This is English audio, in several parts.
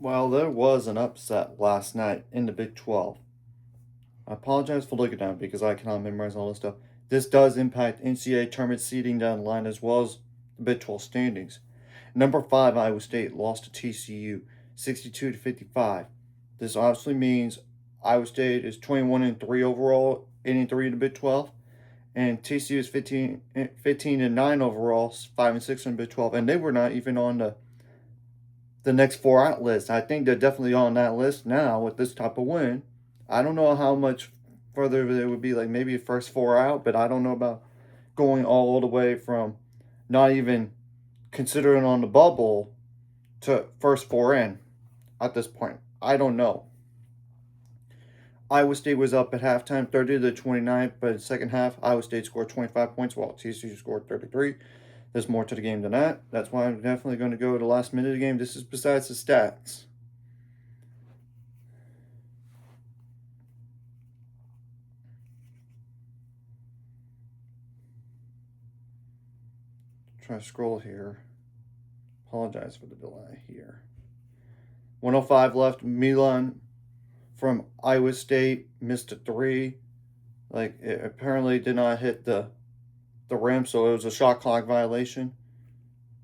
Well, there was an upset last night in the Big 12. I apologize for looking at it because I cannot memorize all this stuff. This does impact NCAA tournament seeding down the line as well as the Big 12 standings. Number 5, Iowa State lost to TCU 62 to 55. This obviously means Iowa State is 21 and 3 overall, 8 and 3 in the Big 12. And TCU is 15 and 9 overall, 5 and 6 in the Big 12. And they were not even on the next four out list. I think they're definitely on that list now with this type of win. I don't know how much further it would be, like maybe first four out, but I don't know about going all the way from not even considering on the bubble to first four in at this point. I don't know. Iowa State was up at halftime 30 to 29, but in the second half, Iowa State scored 25 points while TCU scored 33. There's more to the game than that. That's why I'm definitely going to go to the last minute of the game. This is besides the stats. Try to scroll here. Apologize for the delay here. 105 left. Milan from Iowa State missed a three. Like, it apparently did not hit the rim, so it was a shot clock violation.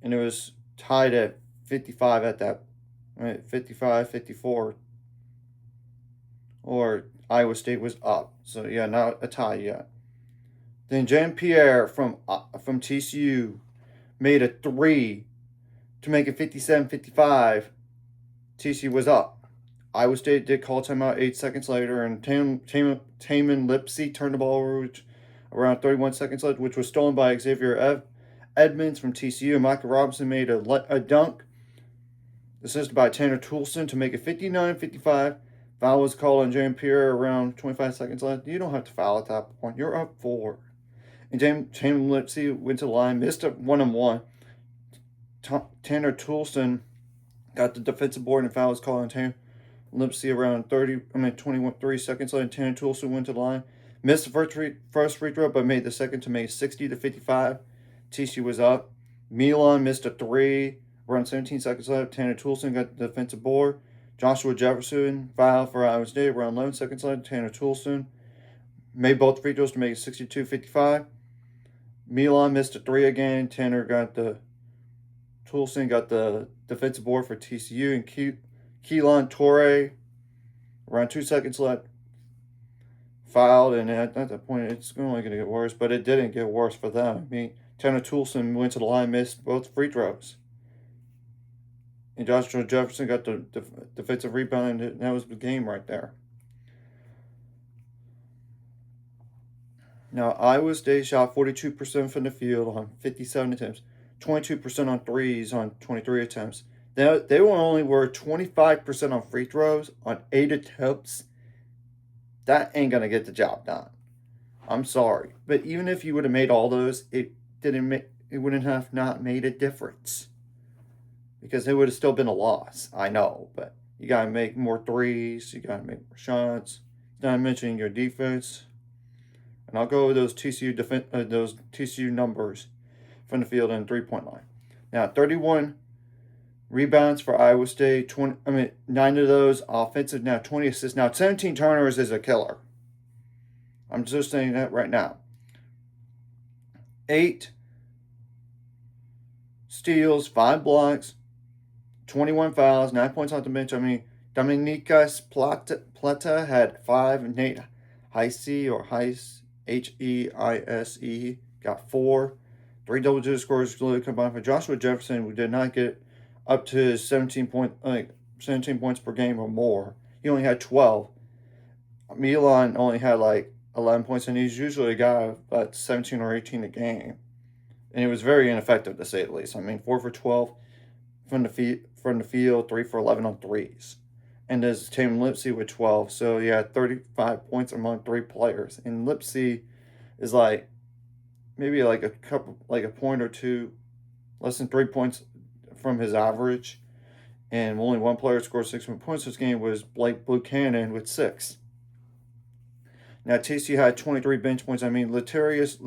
And it was tied at 55 at that, right? 55, 54. Or Iowa State was up. So, yeah, not a tie yet. Then Jean Pierre from TCU made a three to make it 57-55. TCU was up. Iowa State did call timeout 8 seconds later, and Taman Lipsey turned the ball over around 31 seconds left, which was stolen by Xavier Edmonds from TCU. Michael Robinson made a dunk, assisted by Tanner Toolson to make it 59-55. Foul was called on Jean Pierre around 25 seconds left. You don't have to foul at that point. You're up 4. And Taman Lipsey went to the line, missed a one-on-one. Tanner Toolson got the defensive board, and foul was called on Tanner Lipsey around 23 seconds later. Tanner Toolson went to the line, missed the first free throw, but made the second to make 60-55. TCU was up. Milan missed a three around 17 seconds left. Tanner Toolson got the defensive board. Joshua Jefferson fouled for Iowa State around 11 seconds left. Tanner Toolson made both free throws to make it 62-55. Milan missed a three again. Toolson got the defensive board for TCU, and Keelan Torre, around 2 seconds left, fouled, and at that point, it's only going to get worse, but it didn't get worse for them. Tanner Toolson went to the line, missed both free throws. And Joshua Jefferson got the defensive rebound, and that was the game right there. Now, Iowa State shot 42% from the field on 57 attempts, 22% on threes on 23 attempts. They only were 25% on free throws on 8 attempts. That ain't going to get the job done. I'm sorry. But even if you would have made all those, it wouldn't have not made a difference. Because it would have still been a loss. I know. But you got to make more threes. You got to make more shots. Not mentioning your defense. And I'll go over those TCU numbers from the field and 3-point line. Now, 31 rebounds for Iowa State. 9 of those offensive. Now, 20 assists. Now, 17 turnovers is a killer. I'm just saying that right now. 8 steals, 5 blocks, 21 fouls, 9 points off the bench. Dominikas Plata had 5. Nate Heise, Heise, got 4. 3 double-digit scores combined for Joshua Jefferson, who did not get up to 17 points per game or more. He only had 12. Milan only had 11 points, and he's usually a guy about 17 or 18 a game. And it was very ineffective, to say the least. 4 for 12 from the field, 3 for 11 on threes. And there's Taman Lipsey with 12. So, yeah, 35 points among 3 players. And Lipsey is maybe a point or two, less than 3 points from his average. And only one player scored 6 points this game was Blake Buchanan with 6. Now, TCU had 23 bench points. Letarius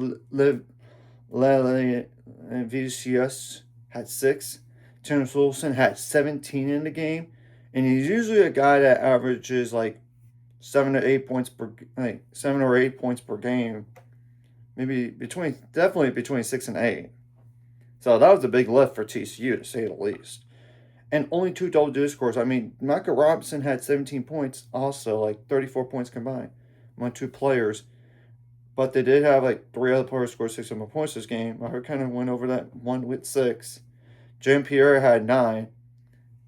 Vicious had 6. Tanner Toolson had 17 in the game. And he's usually a guy that averages like 7 or 8 points per game, maybe definitely between 6 and 8. So that was a big lift for TCU to say the least. And only two double-digit scores. I mean, Michael Robinson had 17 points, also like 34 points combined among two players. But they did have like three other players score 6 or more points this game. I kind of went over that one with 6. Jean-Pierre had 9,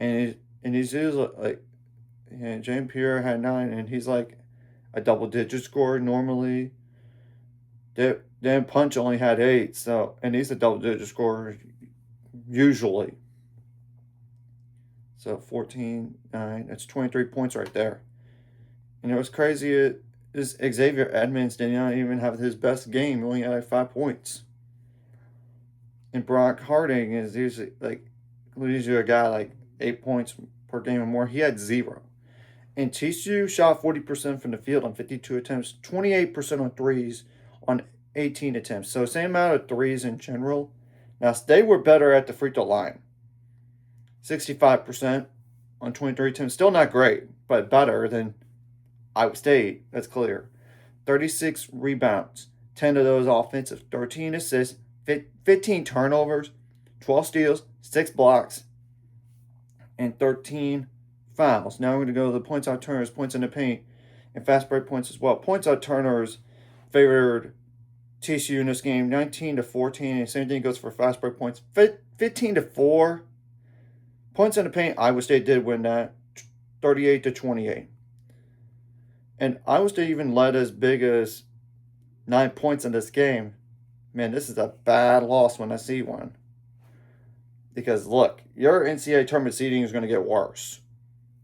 and he's like, yeah, Jean-Pierre had 9, and he's like a double-digit scorer normally. Dan Punch only had 8, so and he's a double-digit scorer usually. So 14, 9, that's 23 points right there. And it was crazy is Xavier Edmonds did not even have his best game. He only had like 5 points. And Brock Harding is usually a guy like 8 points per game or more. He had 0. And TCU shot 40% from the field on 52 attempts, 28% on threes on 18 attempts. So same amount of threes in general. Now they were better at the free throw line. 65% on 23 attempts. Still not great, but better than Iowa State. That's clear. 36 rebounds, 10 of those offensive, 13 assists, 15 turnovers, 12 steals, 6 blocks, and 13 fouls. Now we're going to go to the points on turnovers, points in the paint, and fast break points as well. Points on turnovers favored TCU in this game, 19-14, and same thing goes for fast break points, 15-4. Points in the paint, Iowa State did win that, 38-28. And Iowa State even led as big as 9 points in this game. Man, this is a bad loss when I see one. Because look, your NCAA tournament seeding is going to get worse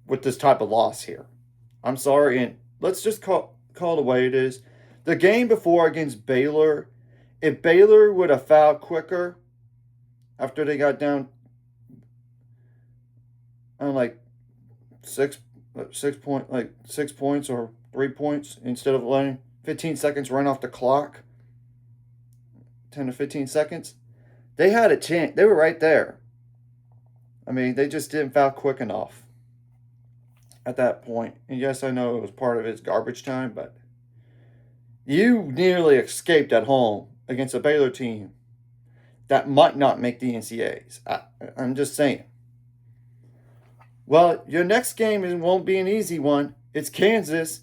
with this type of loss here. I'm sorry, and let's just call it the way it is. The game before against Baylor, if Baylor would have fouled quicker after they got down on like 6 points or 3 points instead of letting 15 seconds run off the clock, 10 to 15 seconds, they had a chance. They were right there. I mean, they just didn't foul quick enough at that point. And yes, I know it was part of his garbage time, but you nearly escaped at home against a Baylor team that might not make the NCAAs. I'm just saying. Well, your next game won't be an easy one. It's Kansas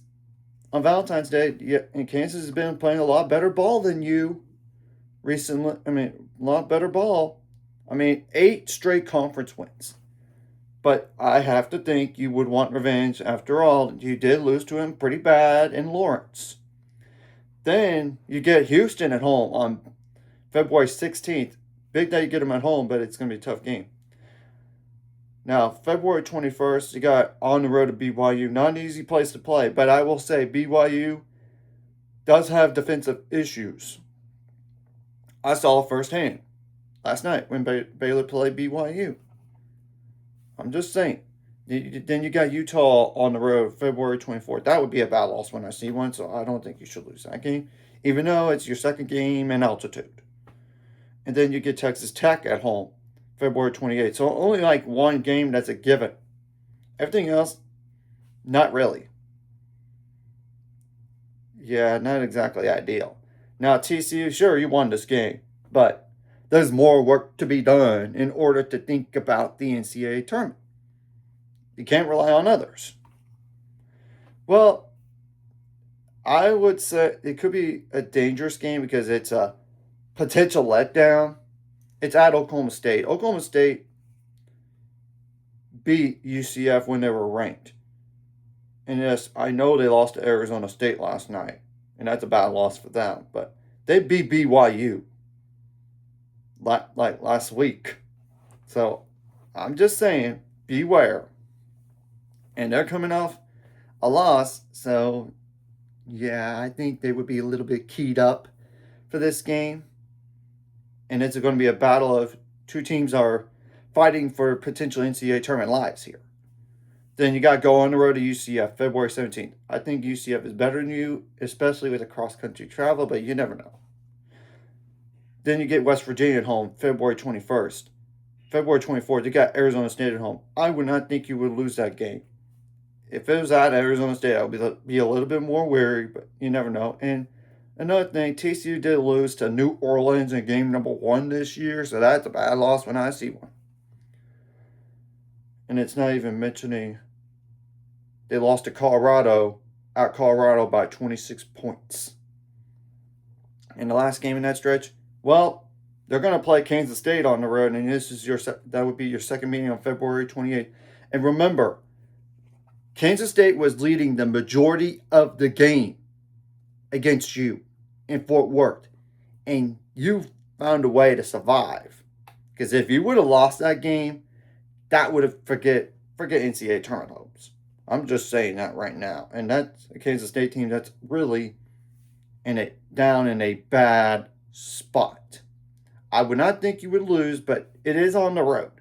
on Valentine's Day. Yeah, and Kansas has been playing a lot better ball than you recently. I mean, a lot better ball. 8 straight conference wins. But I have to think you would want revenge. After all, you did lose to him pretty bad in Lawrence. Then you get Houston at home on February 16th. Big day you get them at home, but it's going to be a tough game. Now, February 21st, you got on the road to BYU. Not an easy place to play, but I will say BYU does have defensive issues. I saw it firsthand last night when Baylor played BYU. I'm just saying. Then you got Utah on the road February 24th. That would be a bad loss when I see one, so I don't think you should lose that game, even though it's your second game in altitude. And then you get Texas Tech at home February 28th. So only like one game that's a given. Everything else, not really. Yeah, not exactly ideal. Now, TCU, sure, you won this game, but there's more work to be done in order to think about the NCAA tournament. You can't rely on others. Well, I would say it could be a dangerous game because it's a potential letdown. It's at Oklahoma State. Oklahoma State beat UCF when they were ranked. And yes, I know they lost to Arizona State last night, and that's a bad loss for them. But they beat BYU like last week. So I'm just saying, beware. And they're coming off a loss, so yeah, I think they would be a little bit keyed up for this game. And it's going to be a battle of two teams are fighting for potential NCAA tournament lives here. Then you got to go on the road to UCF February 17th. I think UCF is better than you, especially with the cross-country travel, but you never know. Then you get West Virginia at home February 21st. February 24th, you got Arizona State at home. I would not think you would lose that game. If it was at Arizona State, I would be a little bit more wary, but you never know. And another thing, TCU did lose to New Orleans in game number 1 this year, so that's a bad loss when I see one. And it's not even mentioning they lost to Colorado, out Colorado by 26 points. In the last game in that stretch, well, they're going to play Kansas State on the road, and that would be your second meeting on February 28th. And remember, Kansas State was leading the majority of the game against you in Fort Worth, and you found a way to survive. Because if you would have lost that game, that would have forget NCAA tournament hopes. I'm just saying that right now, and that's a Kansas State team that's really down in a bad spot. I would not think you would lose, but it is on the road,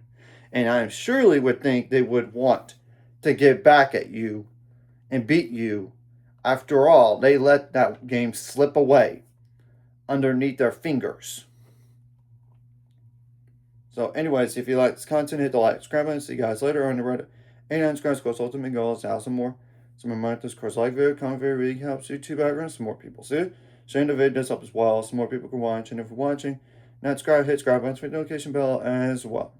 and I surely would think they would want to get back at you and beat you. After all, they let that game slip away underneath their fingers. So, anyways, if you like this content, hit the like, subscribe button. See you guys later on the Reddit. 89 subscribers, course, ultimate goal is 1,000 more. So, remember this course, like video, comment video really helps YouTube algorithm. Some more people see it. Sharing the video does help as well. So more people can watch. And if you're watching, not subscribe, hit subscribe button, hit the notification bell as well.